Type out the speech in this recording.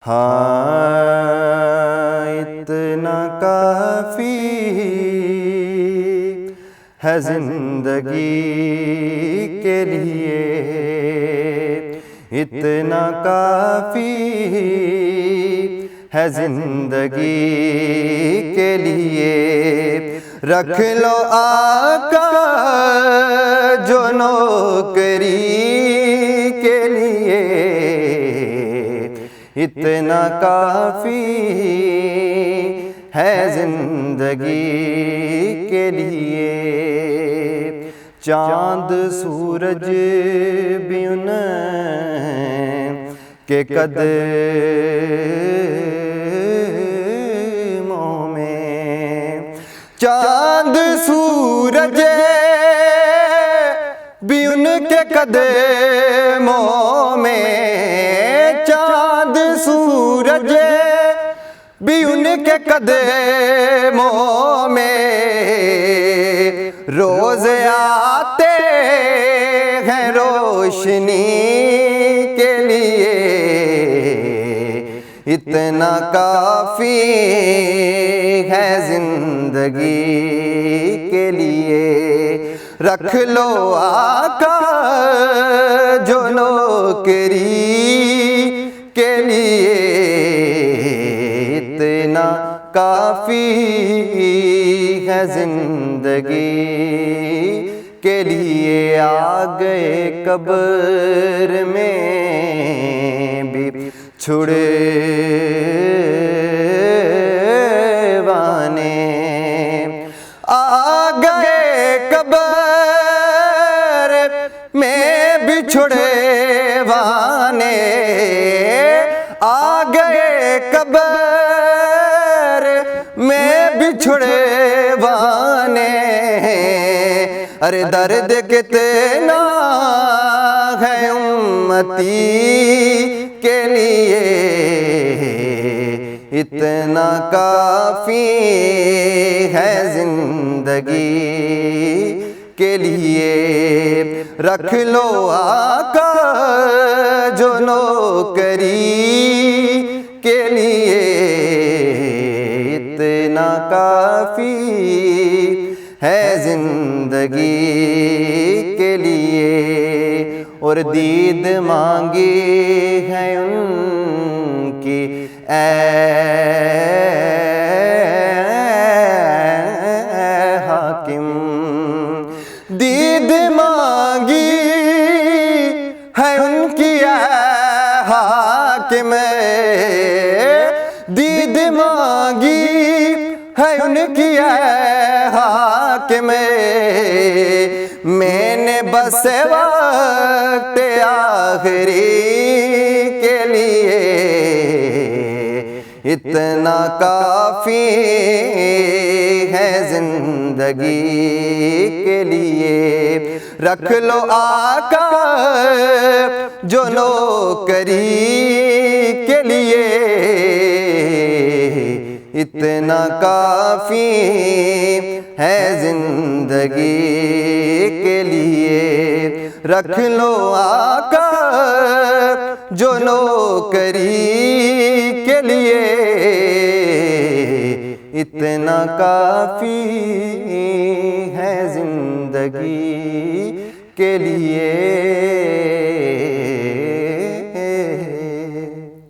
ہاں اتنا کافی ہے زندگی کے لیے، اتنا کافی ہے زندگی کے لیے، رکھ لو آقا جو نوکری کے لیے، اتنا کافی ہے زندگی کے لیے۔ چاند سورج بھی ان کے قدموں میں، چاند سورج بھی ان کے قدموں میں، چاند سورج بھی ان کے قدموں میں، روز آتے ہیں روشنی کے لیے، اتنا کافی ہے زندگی کے لیے، رکھ لو آقا جو نوکری کے لیے، اتنا کافی ہے زندگی کے لیے۔ آ گئے قبر میں بھی چھڑوانے، آ گئے قبر میں بھی چھڑوانے، آ گئے قبر میں بھی چھڑوانے، ارے درد کتنا ہے امتی کے لیے، اتنا کافی ہے زندگی کے لیے، رکھ لو آقا جو نوکری کے لیے، اتنا کافی ہے زندگی کے لیے۔ اور دید مانگی ہے ان کی اے حاکم، دید مانگی ہے ان کی اے حاکم، دید مانگی ہے ان کی اے حاکم، میں نے بس وقت آخری کے لیے، اتنا کافی ہے زندگی کے لیے، رکھ لو آقا جو نوکری کے لیے، اتنا کافی ہے زندگی کے لیے، رکھ لو آقا جو نوکری کے لیے، اتنا کافی ہے زندگی کے لیے۔